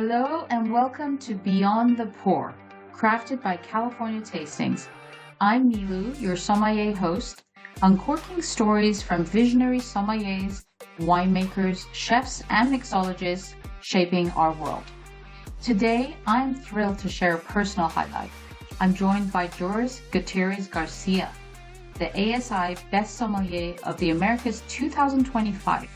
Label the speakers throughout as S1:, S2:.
S1: Hello and welcome to Beyond the Pour, crafted by California Tastings. I'm Nilu, your sommelier host, uncorking stories from visionary sommeliers, winemakers, chefs, and mixologists shaping our world. Today, I'm thrilled to share a personal highlight. I'm joined by Joris Gutierrez Garcia, the ASI Best Sommelier of the Americas 2025.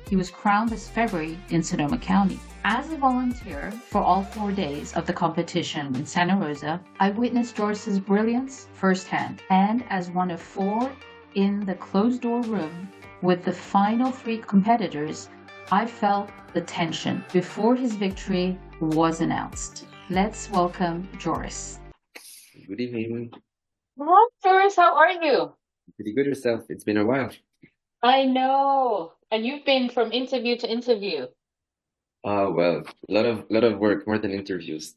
S1: He was crowned this February in Sonoma County. As a volunteer for all 4 days of the competition in Santa Rosa, I witnessed Joris's brilliance firsthand. And as one of 4 in the closed-door room with the final 3 competitors, I felt the tension before his victory was announced. Let's welcome Joris.
S2: Good evening.
S1: Hi, Joris. How are you?
S2: Pretty good yourself. It's been a while.
S1: I know. And you've been from interview to interview.
S2: Well, a lot of work, more than interviews.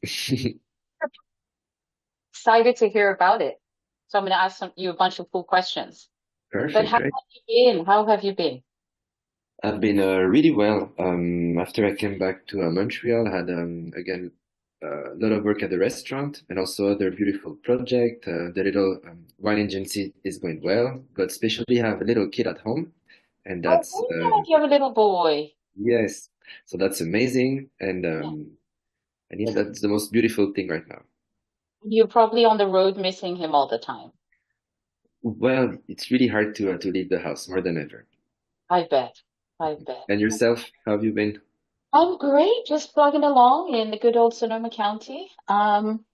S1: Excited to hear about it. So I'm going to ask you a bunch of cool questions. But
S2: Perfect,
S1: how
S2: great.
S1: have you been? How have you been?
S2: I've been really well. After I came back to Montreal, I had again a lot of work at the restaurant and also other beautiful project. The little wine agency is going well, but especially have a little kid at home, and
S1: Oh,
S2: that's
S1: yeah, you have a little boy.
S2: yes, so that's amazing,
S1: Yeah.
S2: and yeah, that's the most beautiful thing right now.
S1: You're probably on the road missing him all the time.
S2: Well, it's really hard to leave the house more than ever.
S1: I bet. I bet.
S2: And yourself, how have you been?
S1: I'm great, just plugging along in the good old Sonoma County. I'm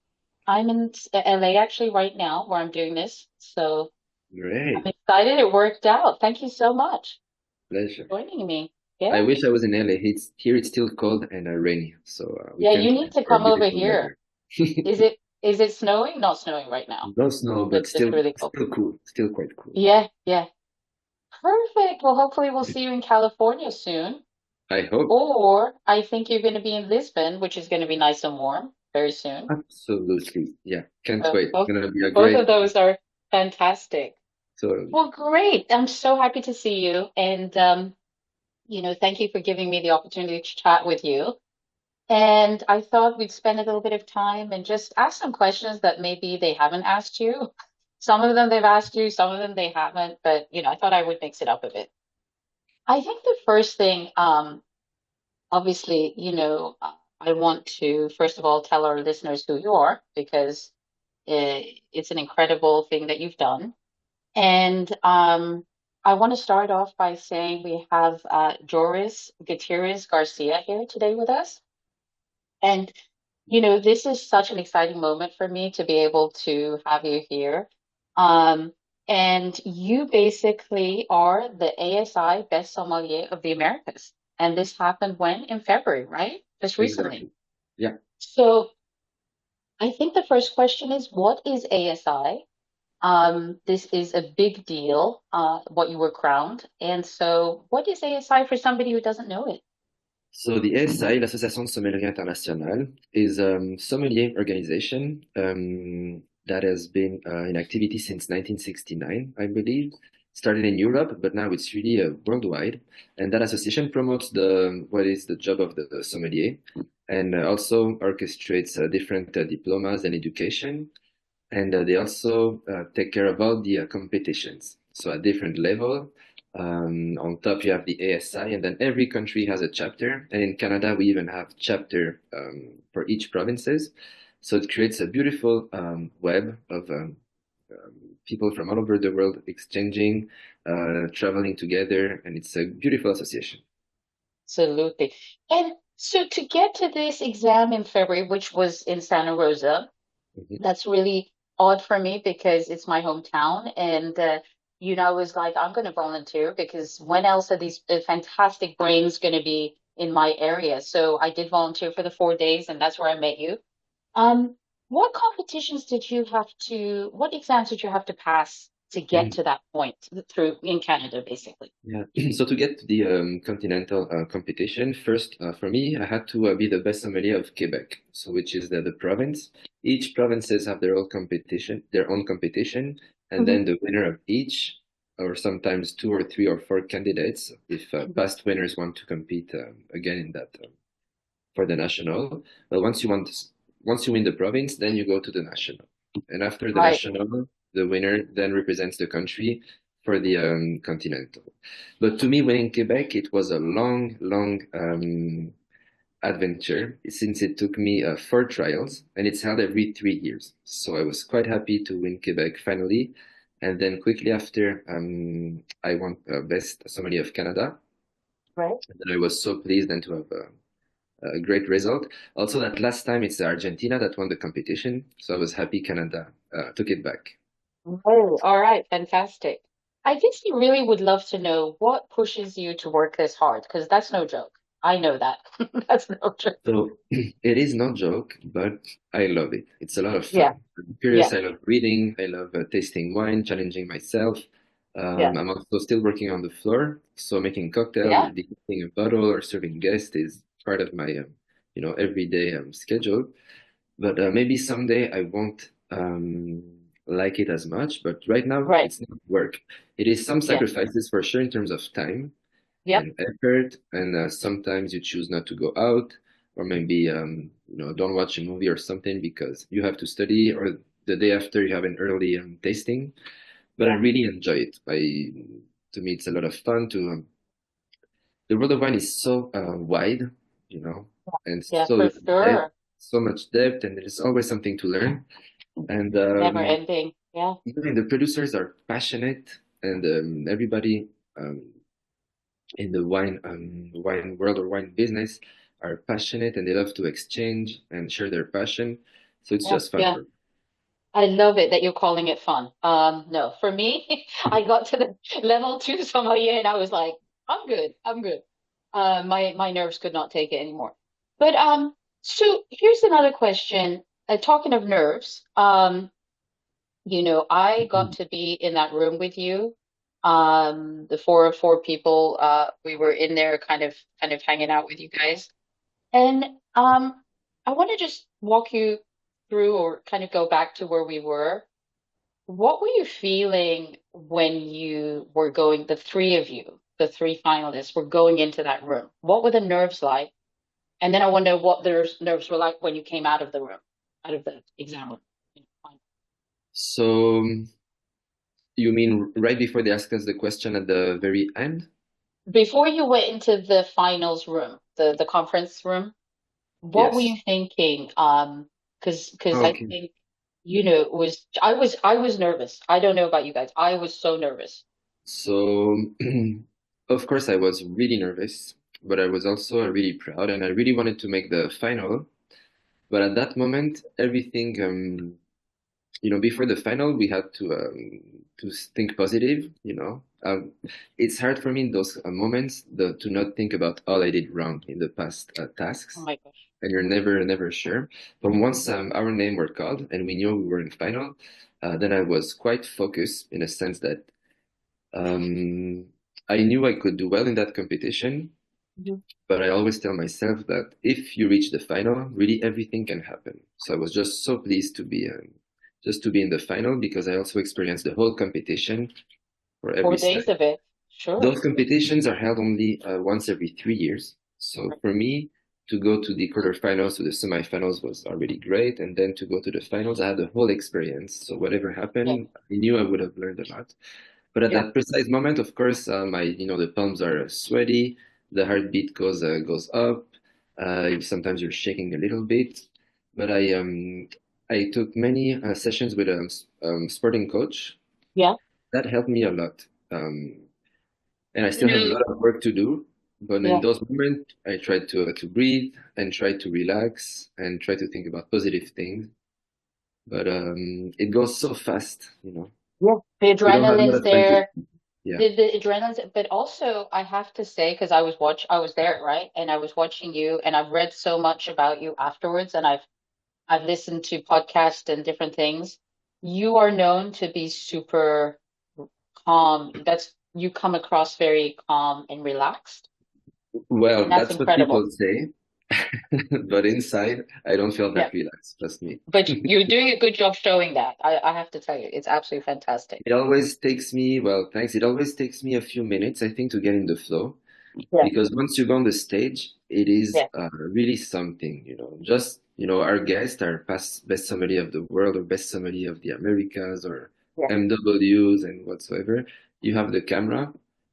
S1: in LA actually right now where I'm doing this. So I'm
S2: Great,
S1: excited it worked out. Thank you so much
S2: pleasure.
S1: for joining me.
S2: I
S1: Yeah.
S2: wish I was in LA. It's still cold and rainy, so we
S1: Yeah, you
S2: can't
S1: need
S2: wait
S1: to
S2: for
S1: come over
S2: beautiful
S1: here.
S2: weather.
S1: Is it snowing? Not snowing right now.
S2: No snow, but
S1: It's just really cold.
S2: still cool, still quite cool.
S1: Yeah, yeah. Perfect. Well, hopefully we'll see you in California soon.
S2: I hope.
S1: Or I think you're going to be in Lisbon, which is going to be nice and warm very soon.
S2: Absolutely, yeah. Can't
S1: So
S2: wait. It's gonna be a
S1: both of
S2: great time.
S1: those are fantastic.
S2: Totally.
S1: Well, great. I'm so happy to see you. And thank you for giving me the opportunity to chat with you. And I thought we'd spend a little bit of time and just ask some questions that maybe they haven't asked you. Some of them they've asked you, some of them they haven't, but I thought I would mix it up a bit. I think the first thing, obviously, I want to first of all tell our listeners who you are because it's an incredible thing that you've done. And I want to start off by saying we have Joris Gutierrez Garcia here today with us. And, this is such an exciting moment for me to be able to have you here. Um, and you basically are the ASI Best Sommelier of the Americas. And this happened when? In February, right? Just recently.
S2: Exactly. Yeah.
S1: So I think the first question is, what is ASI? This is a big deal, what you were crowned. And so what is ASI for somebody who doesn't know it?
S2: So the ASI, l'Association de Sommelier Internationale, is a sommelier organization that has been in activity since 1969, I believe. Started in Europe, but now it's really worldwide. And that association promotes what is the job of the sommelier, and also orchestrates different diplomas and education. And they also take care of all the competitions. So at different level, on top you have the ASI, and then every country has a chapter. And in Canada, we even have chapter for each provinces. So it creates a beautiful web of people from all over the world exchanging, traveling together, and it's a beautiful association.
S1: Absolutely. And so to get to this exam in February, which was in Santa Rosa,
S2: Mhm.
S1: that's really odd for me because it's my hometown. And, I was like, I'm going to volunteer because when else are these fantastic brains going to be in my area? So I did volunteer for the 4 days, and that's where I met you. Um, what competitions what exams did you have to pass to get to that point through in Canada, basically?
S2: Yeah. So to get to the continental competition, first for me, I had to be the best sommelier of Quebec, so which is the province. Each provinces have their own competition, and then the winner of each, or sometimes 2 or 3 or 4 candidates, if past winners want to compete again in that. for the national. But once you win the province, then you go to the national. And after the
S1: Right.
S2: national, the winner then represents the country for the continental. But to me, winning Quebec, it was a long, long adventure since it took me 4 trials and it's held every 3 years. So I was quite happy to win Quebec finally. And then quickly after, I won Best Sommelier of Canada.
S1: Right.
S2: And I was so pleased and to have a great result. Also, that last time it's Argentina that won the competition. So I was happy Canada took it back.
S1: Oh, all right, fantastic. I guess you really would love to know what pushes you to work this hard, because that's no joke. I know that. That's no joke.
S2: So it is no joke, but I love it. It's a lot of
S1: Yeah,
S2: fun. I'm curious.
S1: yeah,
S2: I love reading. I love tasting wine, challenging myself.
S1: yeah,
S2: I'm also still working on the floor, so making cocktails,
S1: yeah,
S2: decanting a bottle, or serving guests is part of my, everyday schedule. But maybe someday I won't like it as much. But right now,
S1: right.
S2: it's not work. It is some
S1: Yeah,
S2: sacrifices for sure in terms of time
S1: yep,
S2: and effort, and sometimes you choose not to go out, or maybe don't watch a movie or something because you have to study, or the day after you have an early tasting. But I
S1: yeah,
S2: really enjoy it. To me, it's a lot of fun. The world of wine is so wide, you know, and
S1: yeah,
S2: so
S1: for
S2: depth,
S1: sure.
S2: so much depth, and there's always something to learn. And
S1: Never ending. Yeah,
S2: even the producers are passionate, and everybody. Um, in the wine world or wine business are passionate and they love to exchange and share their passion. So it's
S1: yeah,
S2: just fun
S1: yeah.
S2: for me.
S1: I love it that you're calling it fun. No, for me, I got to the level two sommelier and I was like, I'm good. I'm good. My nerves could not take it anymore. But so here's another question. Talking of nerves, I got to be in that room with you. The four people, we were in there kind of hanging out with you guys. And I want to just walk you through or kind of go back to where we were. What were you feeling when you were going, the three of you, the three finalists were going into that room? What were the nerves like? And then I wonder what their nerves were like when you came out of the room, out of the exam room.
S2: So you mean right before they ask us the question at the very end?
S1: Before you went into the finals room, the conference room, what were you
S2: Yes.
S1: thinking? Because I
S2: Okay.
S1: think, it was I was nervous. I don't know about you guys. I was so nervous.
S2: So of course I was really nervous, but I was also really proud and I really wanted to make the final. But at that moment, everything before the final, we had to think positive. It's hard for me in those moments to not think about all I did wrong in the past
S1: Oh
S2: tasks,
S1: my gosh.
S2: and you're never sure. But once our name were called and we knew we were in final, then I was quite focused in a sense that um, I knew I could do well in that competition.
S1: Mhm.
S2: But I always tell myself that if you reach the final, really everything can happen. So I was just so pleased to be in the final because I also experienced the whole competition for every
S1: 4 days
S2: side.
S1: of it. Sure.
S2: Those competitions are held only once every 3 years. So for me to go to the quarterfinals to the semifinals was already great, and then to go to the finals, I had the whole experience. So whatever
S1: Yeah.
S2: happened, I knew I would have learned a lot. But at
S1: Yeah.
S2: that precise moment, of course, the palms are sweaty, the heartbeat goes up. Sometimes you're shaking a little bit. But I took many sessions with a sporting coach.
S1: Yeah.
S2: That helped me a lot. And I
S1: You
S2: still have a
S1: know,
S2: lot of work to do. But in
S1: yeah.
S2: those moments, I try to breathe and try to relax and try to think about positive things. But it goes so fast.
S1: Yeah. The
S2: You don't have a lot
S1: adrenaline's
S2: of time to.
S1: there.
S2: Yeah.
S1: The adrenaline's, but also I have to say, because I was there, right? And I was watching you and I've read so much about you afterwards and I've listened to podcasts and different things. You are known to be super calm. You come across very calm and relaxed, and
S2: Well,
S1: that's
S2: that's what
S1: incredible.
S2: people say, but inside, I don't feel
S1: Yeah.
S2: that relaxed, trust me.
S1: But you're doing a good job showing that. I have to tell you, it's absolutely fantastic.
S2: It always takes me, well, thanks. It always takes me a few minutes, I think, to get in the flow.
S1: Yeah.
S2: because once you go on the stage, it is
S1: Yeah.
S2: really something, Just, our guests are past best sommelier of the world or best sommelier of the Americas or
S1: Yeah.
S2: MWs and whatsoever. You have the camera.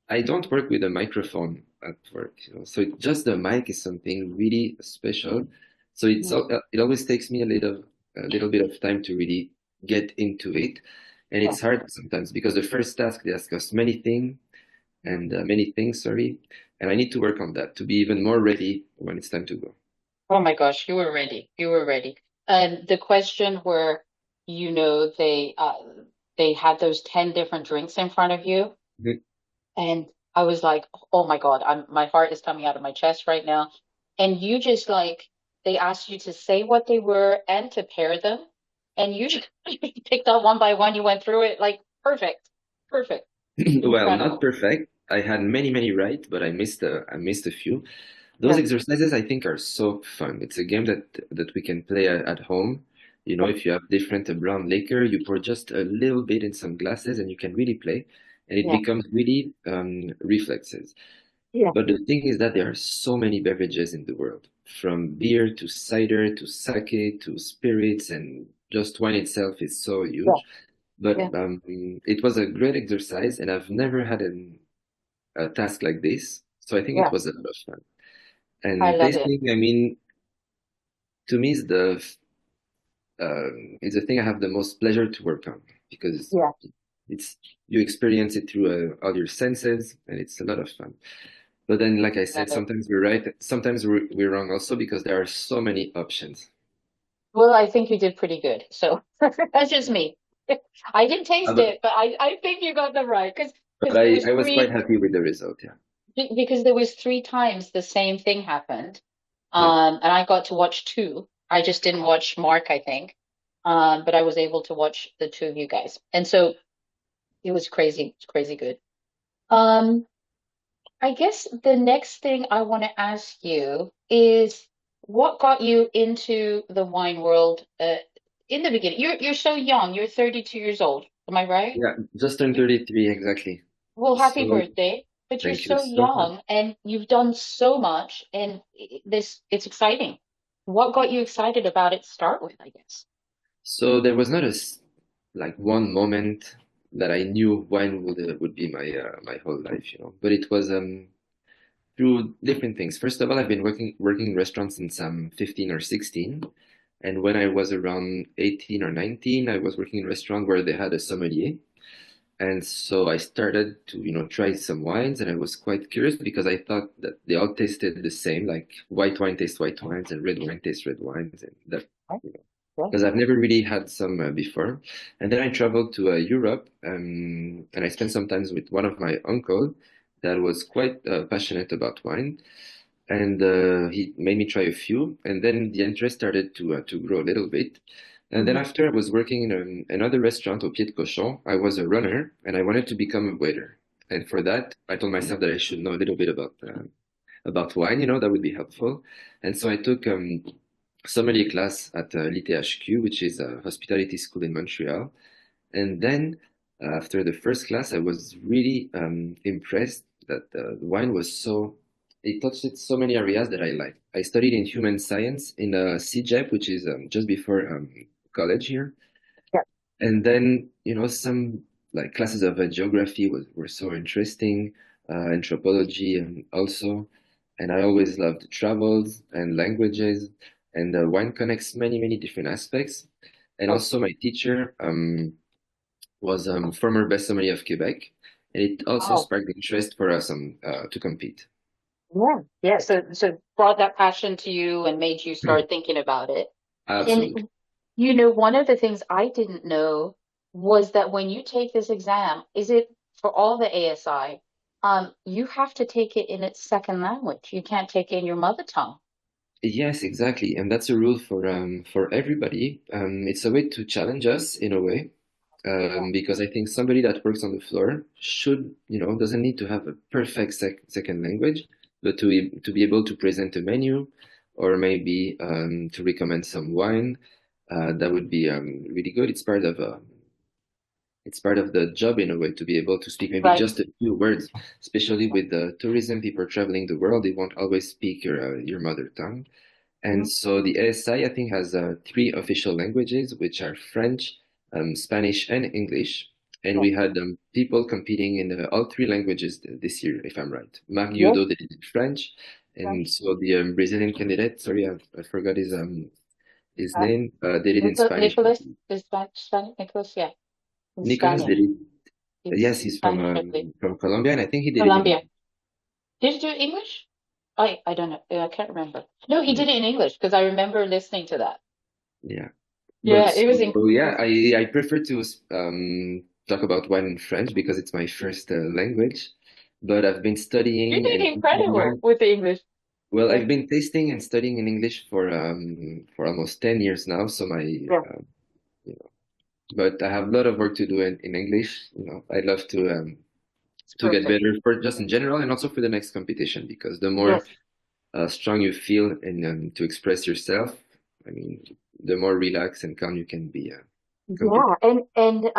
S2: I don't work with a microphone at work, so just the mic is something really special. So
S1: Mm.
S2: it always takes me a little bit of time to really get into it, and
S1: Yeah.
S2: it's hard sometimes because the first task they ask us many things, sorry, and I need to work on that to be even more ready when it's time to go.
S1: Oh my gosh, you were ready. You were ready. And the question where, they had those 10 different drinks in front of you,
S2: Mhm.
S1: and I was like, oh my God, my heart is coming out of my chest right now. And you just like they asked you to say what they were and to pair them. And you just picked out one by one, you went through it like perfect. Perfect.
S2: Well, not
S1: Incredible.
S2: perfect. I had many, many right, but I missed a few. Those
S1: Yeah.
S2: exercises I think are so fun. It's a game that we can play at home.
S1: Yeah.
S2: If you have different brown liquor, you pour just a little bit in some glasses and you can really play, and it
S1: Yeah.
S2: becomes really reflexes.
S1: Yeah.
S2: But the thing is that there are so many beverages in the world, from beer to cider to sake to spirits, and just wine itself is so
S1: Yeah.
S2: huge. But
S1: Yeah.
S2: it was a great exercise, and I've never had a task like this. So I think it
S1: Yeah.
S2: was a lot of fun.
S1: I
S2: And
S1: love it.
S2: tasting, I mean, to me, is the thing I have the most pleasure to work on because
S1: Yeah.
S2: it's you experience it through all your senses, and it's a lot of fun. But then, like I
S1: Love
S2: said,
S1: it.
S2: sometimes we're right, sometimes we're wrong also because there are so many options.
S1: Well, I think you did pretty good. So that's just me. I didn't taste
S2: But
S1: it, but I think you got them right
S2: but
S1: because there was
S2: I was quite happy with the result. Yeah,
S1: because there was three times the same thing happened.
S2: yeah.
S1: And I got to watch two. I just didn't watch Mark, I think. But I was able to watch the two of you guys. And so it was crazy. It's crazy good. Um, I guess the next thing I want to ask you is what got you into the wine world in the beginning? You're so young. You're 32 years old. Am I right?
S2: Yeah, just turned 33 exactly.
S1: Well, happy
S2: So
S1: birthday. But you're
S2: thank you
S1: so
S2: so much.
S1: young and you've done so much and it's exciting. What got you excited about it to start with, I guess?
S2: So there was not like one moment that I knew wine would be my whole life, But it was through different things. First of all, I've been working in restaurants since I'm 15 or 16, and when I was around 18 or 19, I was working in a restaurant where they had a sommelier. And so I started to, try some wines, and I was quite curious because I thought that they all tasted the same, like white wine tastes white wines and red wine tastes red wines, and that,
S1: Right?
S2: you know,
S1: Yeah.
S2: because I've never really had some before. And then I traveled to Europe, and I spent some time with one of my uncle that was quite passionate about wine, and he made me try a few, and then the interest started to grow a little bit. And then
S1: Hmm.
S2: after I was working in another restaurant au Pied de Cochon, I was a runner, and I wanted to become a waiter. And for that, I told myself that I should know a little bit about wine, that would be helpful. And so I took sommelier class at l'ITHQ, which is a hospitality school in Montreal. And then after the first class, I was really impressed that the wine was it touched so many areas that I liked. I studied in human science in CJEP, which is just before college here.
S1: Yeah.
S2: And then, some like classes of geography were so interesting, anthropology and also. And I always loved travels and languages, and wine connects many, many different aspects. And
S1: Right.
S2: also my teacher, was former best sommelier of Quebec, and it also
S1: Wow.
S2: sparked the interest for us to compete.
S1: Yeah. Yeah. So brought that passion to you and made you start thinking about it.
S2: Absolutely.
S1: And one of the things I didn't know was that when you take this exam, is it for all the ASI, you have to take it in its second language. You can't take it in your mother tongue.
S2: Yes, exactly, and that's a rule for everybody. It's a way to challenge us in a way,
S1: Yeah.
S2: because I think somebody that works on the floor doesn't need to have a perfect second language, but to be able to present a menu, or maybe to recommend some wine, that would be really good. It's part of it's part of the job in a way to be able to speak maybe
S1: Right.
S2: just a few words, especially with the tourism people traveling the world. They won't always speak your mother tongue. And
S1: Mhm.
S2: so the ASI, I think, has three official languages, which are French, Spanish, and English. And
S1: Yeah.
S2: we had people competing in all three languages this year, if I'm right.
S1: Yes.
S2: Mario did it in French, and
S1: French.
S2: so the Brazilian candidate, sorry, I forgot his
S1: Uh,
S2: name, did it in Spanish.
S1: Nicholas is Spanish. Nicholas, yeah, in
S2: Nicholas
S1: Spanish.
S2: did it.
S1: He's
S2: Yes, he's
S1: Spanish, I believe.
S2: from Colombia, and I think he did it in
S1: Colombia.
S2: English.
S1: Did he do English? I don't know. I can't remember. No, he
S2: Yeah,
S1: did it in English because I remember listening to that.
S2: yeah. But
S1: Yeah, it was
S2: so yeah,
S1: incredible.
S2: I prefer to talk about wine in French because it's my first language. But I've been
S1: You
S2: studying
S1: did
S2: and teaching
S1: incredible
S2: wine.
S1: with the English.
S2: Well,
S1: Yeah,
S2: I've been tasting and studying in English for almost 10 years now. So my
S1: yeah,
S2: you know, but I have a lot of work to do in English. I'd love
S1: it's
S2: to get
S1: perfect.
S2: better for just in general and also for the next competition because the more
S1: Yes.
S2: strong you feel and to express yourself, I mean, the more relaxed and calm you can be competing.
S1: Yeah, and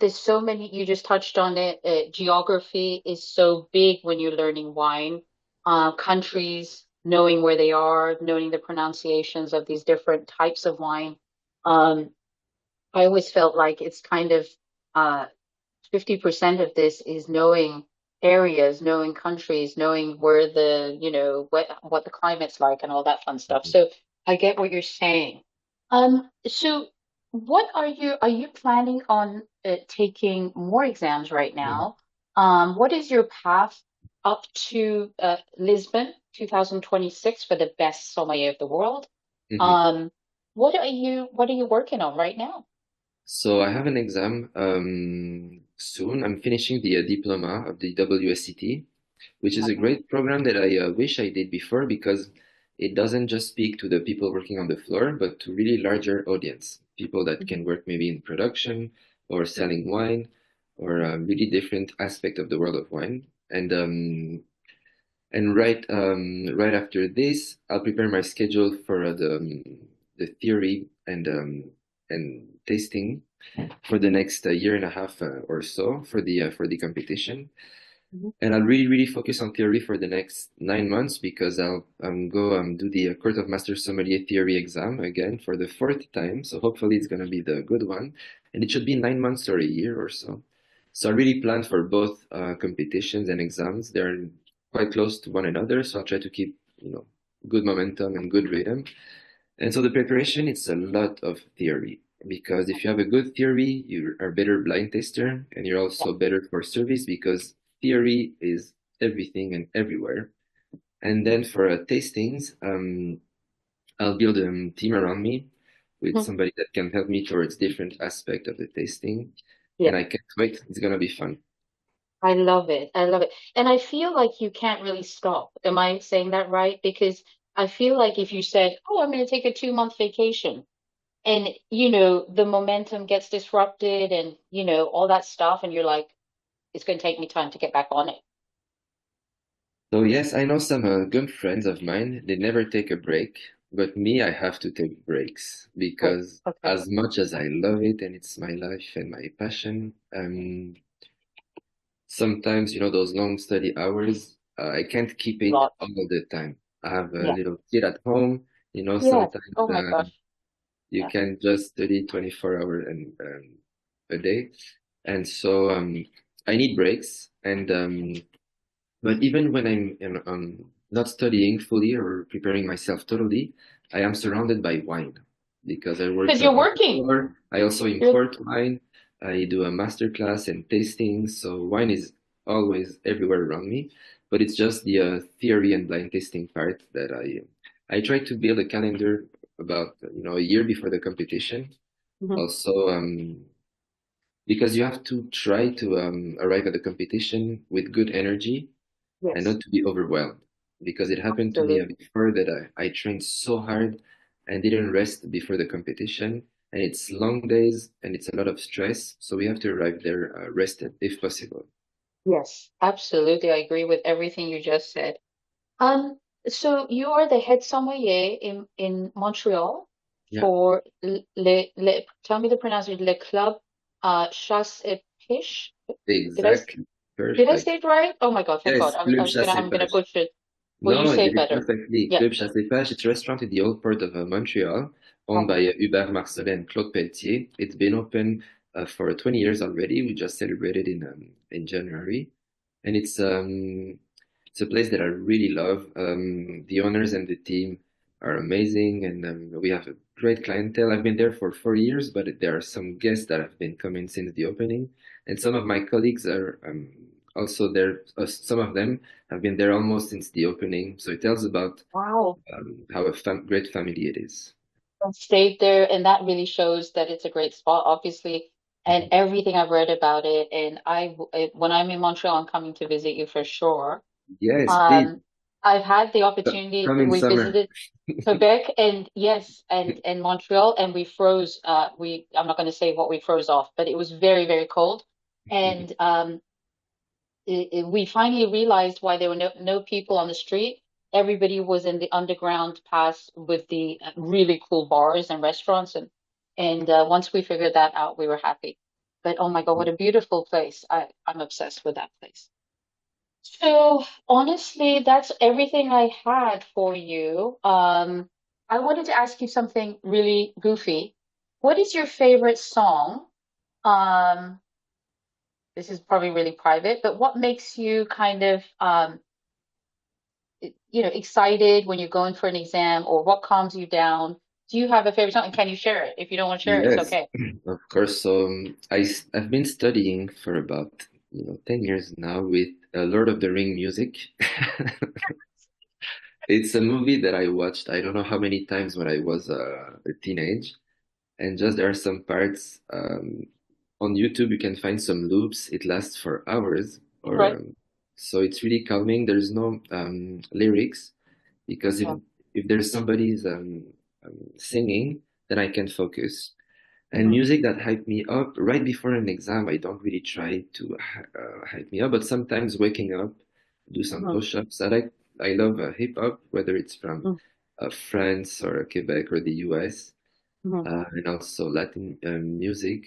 S1: there's so many, you just touched on it. Geography is so big when you're learning wine. Countries, knowing where they are, knowing the pronunciations of these different types of wine. Um, I always felt like it's kind of uh 50% of this is knowing areas, knowing countries, knowing where what the climate's like and all that fun stuff. So I get what you're saying. So what are you planning on taking more exams right
S2: Mhm.
S1: now? What is your path up to Lisbon 2026 for the best sommelier of the world?
S2: Mhm.
S1: Um, what are you working on right now?
S2: So I have an exam soon. I'm finishing the diploma of the WSCT, which is a
S1: Okay.
S2: great program that I wish I did before because it doesn't just speak to the people working on the floor, but to really larger audience, people that
S1: Mhm.
S2: can work maybe in production or selling wine or a really different aspect of the world of wine. And right after this, I'll prepare my schedule for the theory and tasting for the next year and a half or so for the competition.
S1: Mhm.
S2: And I'll really focus on theory for the next 9 months because I'll go do the Court of Master Sommelier theory exam again for the fourth time. So hopefully it's gonna be the good one, and it should be 9 months or a year or so. So I really plan for both competitions and exams. They're quite close to one another, so I'll try to keep good momentum and good rhythm. And so the preparation, it's a lot of theory because if you have a good theory, you are a better blind taster and you're
S1: Yeah.
S2: also better for service because theory is everything and everywhere. And then for tastings, I'll build a team around me with
S1: Mhm.
S2: somebody that can help me towards different aspects of the tasting.
S1: Yeah.
S2: And I can't wait. It's gonna be fun.
S1: I love it. I love it. And I feel like you can't really stop. Am I saying that right? Because I feel like if you said, "Oh, I'm going to take a 2 month vacation," and the momentum gets disrupted and all that stuff, and you're like, it's going to take me time to get back on it.
S2: So yes, I know some good friends of mine, they never take a break, but me, I have to take breaks
S1: Right.
S2: because
S1: Okay.
S2: as much as I love it and it's my life and my passion, sometimes, those long study hours, I can't keep
S1: A
S2: it
S1: lot.
S2: all the time. I have a
S1: Yeah.
S2: little kid at home,
S1: Yes.
S2: sometimes
S1: Oh my gosh.
S2: you
S1: Yeah.
S2: can't just study 24 hours a day. And so I need breaks and but even when I'm not studying fully or preparing myself totally, I am surrounded by wine because I work
S1: Because you're
S2: on the
S1: working.
S2: floor. I also
S1: You're
S2: import wine. I do a master class and tasting, so wine is always everywhere around me. But it's just the theory and blind tasting part that I try to build a calendar about a year before the competition.
S1: Mhm.
S2: Also, because you have to try to arrive at the competition with good energy and
S1: Yes.
S2: not to be overwhelmed because it happened to me
S1: Absolutely.
S2: before that I trained so hard and didn't rest before the competition and it's long days and it's a lot of stress so we have to arrive there rested if possible.
S1: Yes. Absolutely. I agree with everything you just said. Um, so you are the head sommelier in Montreal
S2: Yeah.
S1: for tell me the pronunciation, Le Club. Chasse et Pêche. Did I
S2: Exactly.
S1: did I say
S2: Perfect.
S1: it right? Oh my God, thank God.
S2: Yes, Club
S1: I'm
S2: Chasse
S1: gonna
S2: Page.
S1: butcher it. Well, you
S2: No, you
S1: say
S2: did
S1: it
S2: it
S1: better.
S2: perfectly.
S1: Yeah.
S2: Club Chasse Page, it's a restaurant in the old port of Montreal, owned
S1: Oh,
S2: by Hubert Marcellet and Claude Pelletier. It's been open for 20 years already. We just celebrated in January, and it's a place that I really love. The owners and the team are amazing, and we have a great clientele. I've been there for 4 years, but there are some guests that have been coming since the opening, and some of my colleagues are also there. Some of them have been there almost since the opening, so it tells about
S1: wow.
S2: how great family it is.
S1: I stayed there, and that really shows that it's a great spot, obviously. And
S2: Mhm.
S1: everything I've read about it, and when I'm in Montreal, I'm coming to visit you for sure.
S2: Yes, please
S1: Um, I've had the opportunity.
S2: come in
S1: We
S2: summer.
S1: visited Quebec, and yes, and Montreal, and we froze. I'm not going to say what we froze off, but it was very, very cold. And we finally realized why there were no people on the street. Everybody was in the underground pass with the really cool bars and restaurants, and once we figured that out, we were happy. But oh my God, what a beautiful place! I'm obsessed with that place. So honestly, that's everything I had for you. I wanted to ask you something really goofy. What is your favorite song? Um, this is probably really private, but what makes you kind of excited when you're going for an exam, or what calms you down? Do you have a favorite song? And can you share it? If you don't want to share it, it's
S2: Yes,
S1: okay.
S2: of course. So I've been studying for about 10 years now with Lord of the Ring music. It's a movie that I watched I don't know how many times when I was a teenage, and just there are some parts on YouTube you can find some loops. It lasts for hours, or
S1: Right.
S2: so it's really calming. There's no lyrics because
S1: Yeah.
S2: if there's somebody's singing, then I can focus. And
S1: Hmm.
S2: music that hype me up right before an exam, I don't really try to hype me up, but sometimes waking up, do some
S1: Hmm.
S2: push-ups. I love hip hop, whether it's from France or Quebec or the US,
S1: Hmm.
S2: and also Latin music.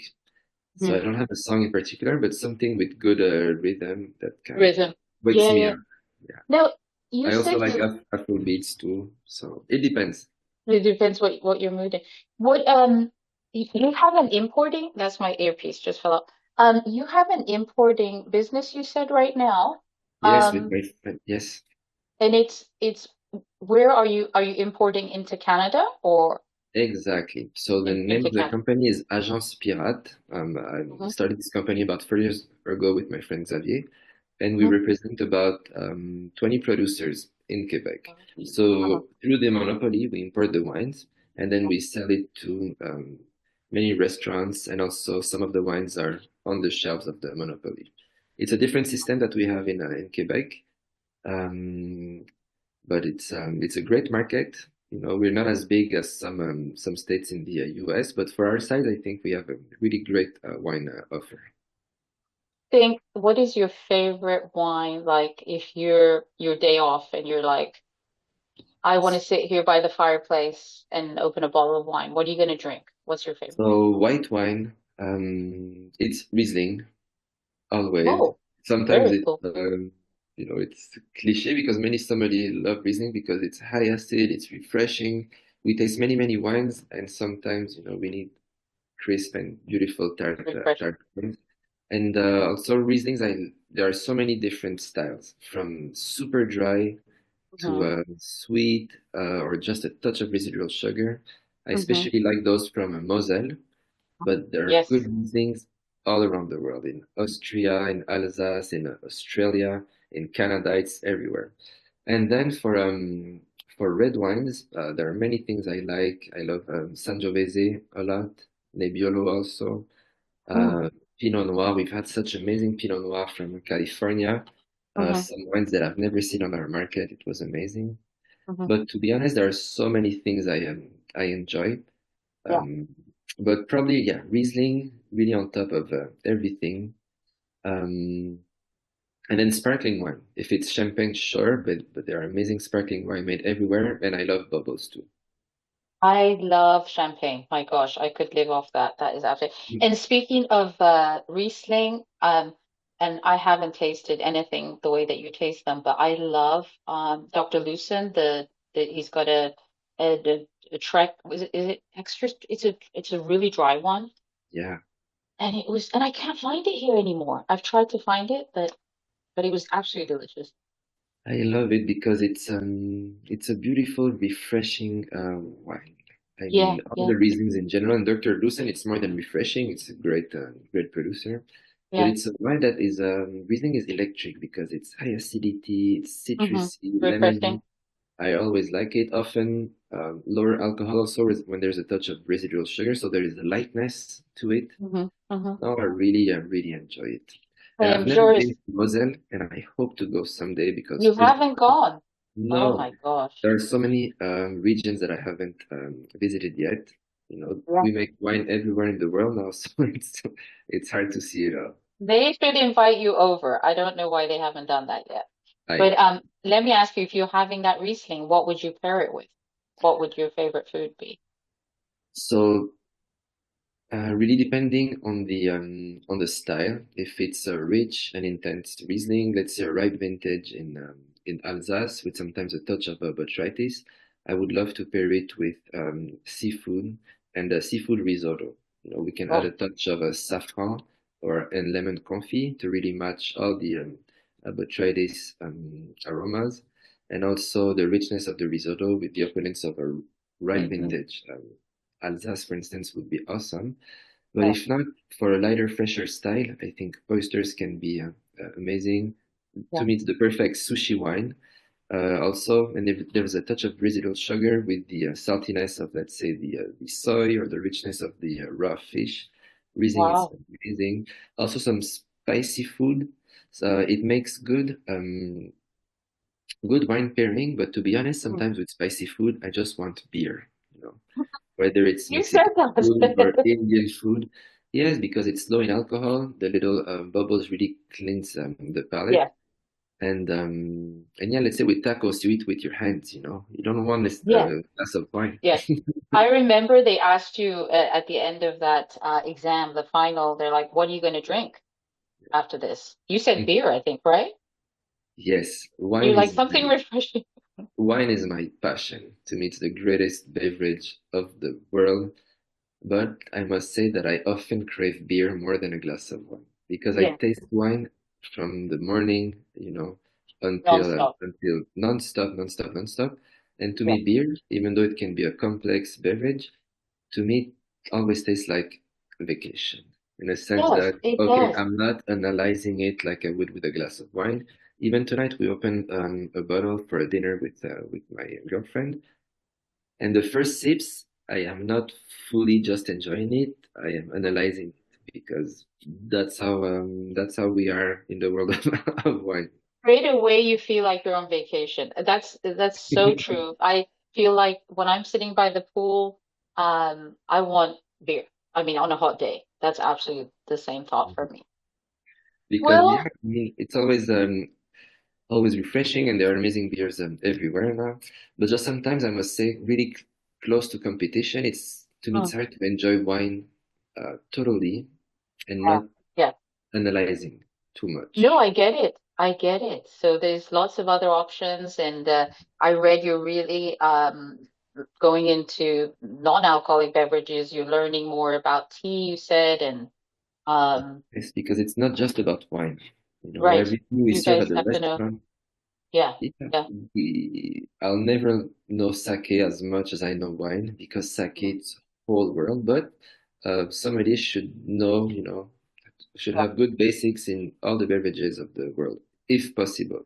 S2: So I
S1: Hmm.
S2: don't have a song in particular, but something with good rhythm that kind of
S1: Rhythm.
S2: wakes
S1: Yeah,
S2: me
S1: yeah.
S2: up. Yeah.
S1: Now, you
S2: I also
S1: said
S2: like
S1: you
S2: Afro beats too, so it depends.
S1: it depends what your mood is. What you have an importing, that's my earpiece just fell out. You have an importing business you said right now.
S2: Yes, with
S1: Um,
S2: my friend. Yes.
S1: and it's where are you importing into Canada or
S2: Exactly. So the name
S1: into
S2: of the
S1: Canada?
S2: company is Agence Pirate. I
S1: Hmm.
S2: started this company about 4 years ago with my friend Xavier, and we
S1: Hmm.
S2: represent about 20 producers in Quebec.
S1: Hmm.
S2: So through the monopoly, we import the wines, and then we sell it to many restaurants, and also some of the wines are on the shelves of the monopoly. It's a different system that we have in Quebec. Um, but it's a great market. We're not as big as some states in the US, but for our size, I think we have a really great wine offer.
S1: Think what is your favorite wine like if you're your day off and you're like, I want to sit here by the fireplace and open a bottle of wine. What are you going to drink? What's your favorite?
S2: So white wine, it's Riesling always.
S1: Oh,
S2: Sometimes
S1: very cool.
S2: it's cliche because many somebody love Riesling because it's high acid, it's refreshing. We taste many wines, and sometimes we need crisp and beautiful
S1: Refreshing.
S2: tart wines. And also Rieslings, there are so many different styles, from super dry to
S1: Hmm.
S2: sweet or just a touch of residual sugar. I
S1: Hmm.
S2: especially like those from Moselle, but there are good
S1: Yes.
S2: Rieslings all around the world, in Austria, in Alsace, in Australia, in Canada, it's everywhere. And then for red wines, there are many things I like. I love Sangiovese a lot, Nebbiolo also.
S1: Mm.
S2: Uh, Pinot Noir, we've had such amazing Pinot Noir from California.
S1: Hmm.
S2: Some wines that I've never seen on our market. It was amazing.
S1: Hmm.
S2: But to be honest, there are so many things I enjoy.
S1: Yeah.
S2: Um, but probably, yeah, Riesling really on top of everything. Um, and then sparkling wine. If it's champagne, sure, but there are amazing sparkling wine made everywhere, and I love bubbles too.
S1: I love champagne. My gosh, I could live off that. That is absolutely. And speaking of Riesling, and I haven't tasted anything the way that you taste them, but I love Dr. Lucen. The he's got a Trek. Is it extra? It's a really dry one,
S2: Yeah,
S1: and I can't find it here anymore. I've tried to find it, but it was absolutely delicious.
S2: I love it because it's a beautiful, refreshing wine. I
S1: Yeah,
S2: mean, all
S1: yeah,
S2: the reasons in general, and Dr. Lucen, it's more than refreshing. It's a great producer, but
S1: yeah.
S2: it's a wine that is Riesling is electric because it's high acidity, it's
S1: Mm-hmm.
S2: citrusy,
S1: Refreshing.
S2: lemony. I always like it. Often lower alcohol also when there's a touch of residual sugar, so there is a lightness to it.
S1: Mm-hmm. Mm-hmm.
S2: No, I really enjoy it. And I've never
S1: Joris,
S2: been to Moselle, and I hope to go someday because
S1: you
S2: first,
S1: haven't gone. Oh
S2: no,
S1: my gosh.
S2: there are so many regions that I haven't visited yet. You know,
S1: Yeah.
S2: we make wine everywhere in the world now, so it's hard to see it all.
S1: They should invite you over. I don't know why they haven't done that yet.
S2: I
S1: But let me ask you, if you're having that Riesling, what would you pair it with? What would your favorite food be?
S2: so really depending on the style. If it's a rich and intense Riesling, let's say a ripe vintage in Alsace with sometimes a touch of botrytis, I would love to pair it with seafood and a seafood risotto. You know, we can add
S1: Oh,
S2: a touch of saffron or and lemon confit to really match all the botrytis aromas, and also the richness of the risotto with the opulence of a ripe vintage. Alsace, for instance, would be awesome. But
S1: yeah.
S2: if not, for a lighter, fresher style, I think oysters can be amazing. To
S1: Yeah.
S2: me, it's the perfect sushi wine. Also, and if there's a touch of residual sugar with the saltiness of, let's say, the soy or the richness of the raw fish. Riesling is
S1: Wow.
S2: amazing. Also, some spicy food. So it makes good wine pairing. But to be honest,
S1: Mm.
S2: sometimes with spicy food, I just want beer. You know, whether it's
S1: You said
S2: Mexican food or
S1: that.
S2: Indian food. Yes, because it's low in alcohol, the little bubbles really cleanse the palate.
S1: Yeah.
S2: And yeah, let's say with tacos, you eat with your hands, you know. You don't want this
S1: Yeah.
S2: glass of wine.
S1: Yeah. I remember they asked you at the end of that exam, the final, they're like, what are you going to drink after this? You said beer, I think, right?
S2: Yes,
S1: You're like something refreshing.
S2: wine is my passion. To me, it's the greatest beverage of the world. But I must say that I often crave beer more than a glass of wine because I
S1: Yeah.
S2: taste wine from the morning, you know,
S1: Nonstop.
S2: until nonstop, nonstop. And to
S1: Yeah.
S2: me, beer, even though it can be a complex beverage, to me, it always tastes like vacation in a sense
S1: Yes,
S2: that,
S1: it
S2: okay,
S1: does.
S2: I'm not analyzing it like I would with a glass of wine. Even tonight, we opened a bottle for a dinner with my girlfriend, and the first sips, I am not fully just enjoying it. I am analyzing it because that's how we are in the world of wine.
S1: Straight away you feel like you're on vacation. That's so true. I feel like when I'm sitting by the pool, I want beer. I mean, on a hot day. That's absolutely the same thought for me.
S2: Because yeah,
S1: Well,
S2: I mean, it's always refreshing, and there are amazing beers everywhere now. But just sometimes I must say, really close to competition, it's to me
S1: mm,
S2: it's hard to enjoy wine totally and
S1: yeah,
S2: not
S1: yeah.
S2: analyzing too
S1: No,
S2: much.
S1: I get it. I get it. So there's lots of other options, and I read you're really going into non-alcoholic beverages. You're learning more about tea, you said, and
S2: It's because it's not just about wine. You know,
S1: right.
S2: everything we
S1: You
S2: serve at
S1: guys
S2: the
S1: have to know.
S2: restaurant.
S1: Yeah,
S2: Yeah,
S1: yeah,
S2: I'll never know sake as much as I know wine because sake
S1: yeah,
S2: it's a whole world. But somebody should know, you know, should
S1: yeah.
S2: have good basics in all the beverages of the world, if possible.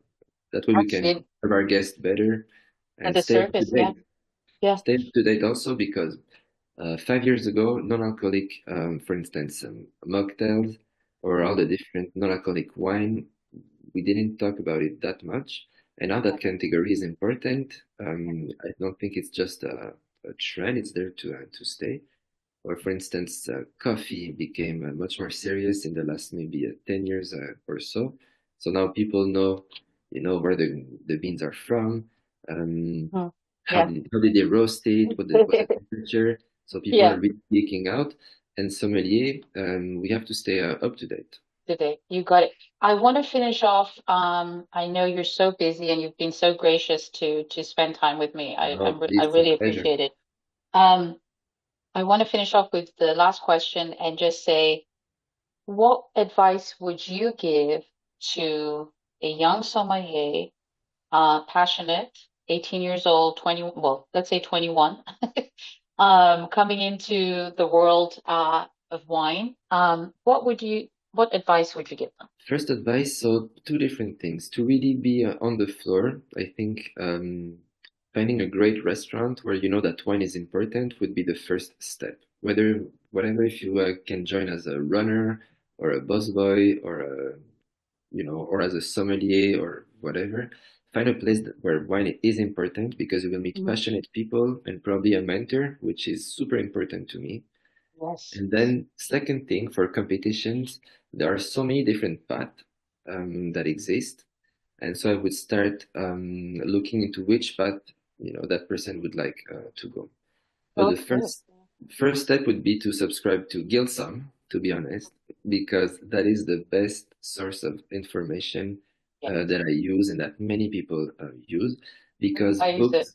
S2: That way we can
S1: Actually,
S2: serve our guests better
S1: at
S2: and
S1: the
S2: stay up to
S1: surface, yeah,
S2: date.
S1: yeah.
S2: Stay up to date also because 5 years ago, non-alcoholic, for instance, mocktails or all the
S1: Mm,
S2: different non-alcoholic wine, we didn't talk about it that much. And now
S1: yeah,
S2: that category is important. I don't think it's just a trend; it's there to stay. Or, for instance, coffee became much more serious in the last maybe 10 years or so. So now people know, you know, where the beans are from. Um,
S1: mm, Yeah.
S2: how did they roast it? What's the temperature? So people
S1: Yeah.
S2: are really geeking out. And sommelier, we have to stay up to date.
S1: Today. You got it. I want to finish off. I know you're so busy and you've been so gracious to spend time with me.
S2: Oh,
S1: I
S2: it's a
S1: really
S2: pleasure.
S1: appreciate it. Um, I want to finish off with the last question and just say, what advice would you give to a young sommelier, passionate, 18 years old, 20, well, let's say 21, coming into the world of wine? What advice would you give them?
S2: First advice, so two different things. To really be on the floor, I think finding a great restaurant where you know that wine is important would be the first step. Whatever, if you can join as a runner or a busboy or or as a sommelier or whatever, find a place where wine is important because you will meet
S1: Mhm.
S2: passionate people and probably a mentor, which is super important to me.
S1: Yes.
S2: And then second thing for competitions, there are so many different paths that exist. And so I would start looking into which path, that person would like to go. But the
S1: Okay.
S2: first step would be to subscribe to Gilsum, to be honest, because that is the best source of information
S1: Yes.
S2: that I use and that many people use because
S1: I use it.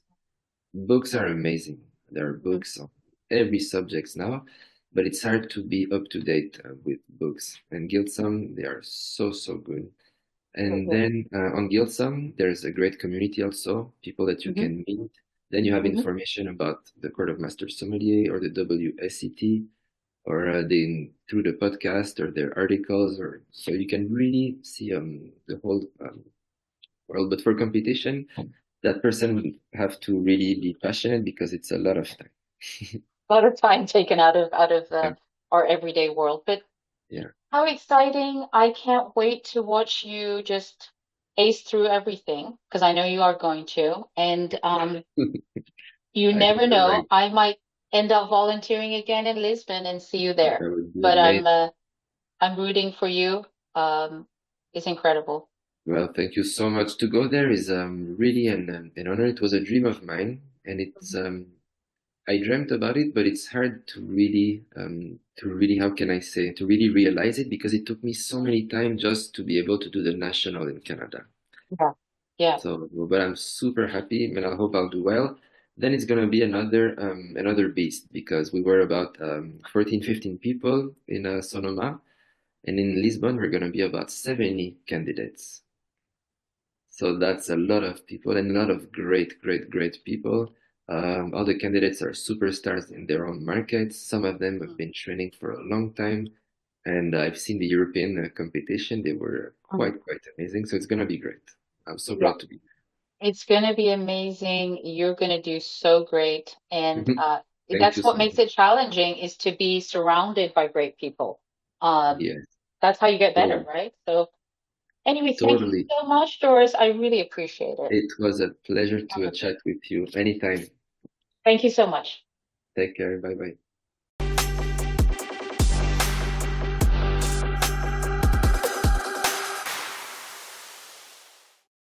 S2: books are amazing. There are
S1: Mhm.
S2: books on every subject now, but it's hard to be up to date with books. And Gilsum, they are so, so good. And
S1: Okay.
S2: then on Gilsum, there's a great community also, people that you
S1: Hmm.
S2: can meet. Then you have
S1: Hmm.
S2: information about the Court of Master Sommelier or the WSET or through the podcast or their articles, or so you can really see the whole world. But for competition, that person would have to really be passionate because it's a lot of time.
S1: A lot of time taken out of
S2: Yeah,
S1: our everyday world. But
S2: yeah.
S1: how exciting. I can't wait to watch you just ace through everything because I know you are going to. And you
S2: I hope
S1: never
S2: you're
S1: know.
S2: right.
S1: I might end up volunteering again in Lisbon and see you there.
S2: That would be
S1: But
S2: amazing.
S1: I'm rooting for you. It's incredible.
S2: Well, thank you so much. To go there is really an honor. It was a dream of mine, and it's
S1: Mhm.
S2: I dreamt about it, but it's hard to really how can I say to really realize it because it took me so many time just to be able to do the national in Canada.
S1: Yeah. Yeah.
S2: So, but I'm super happy, and I hope I'll do well. Then it's gonna be another beast because we were about 14, 15 people in Sonoma, and in Lisbon we're gonna be about 70 candidates. So that's a lot of people and a lot of great, great, great people. All the candidates are superstars in their own markets. Some of them have been training for a long time, and I've seen the European competition. They were
S1: Mhm.
S2: quite amazing. So it's gonna be great. I'm so
S1: Yeah.
S2: proud to be
S1: It's going to be amazing. You're going to do so great. And
S2: here. Thank
S1: that's
S2: you
S1: what
S2: so
S1: makes
S2: much.
S1: it challenging is to be surrounded by great people. Um,
S2: Yes,
S1: that's how you get better,
S2: totally.
S1: right? So anyway, thank you
S2: Totally.
S1: so much, Doris. I really appreciate it.
S2: It was a pleasure to
S1: Wonderful.
S2: chat with you anytime.
S1: Thank you so much.
S2: Take care. Bye bye.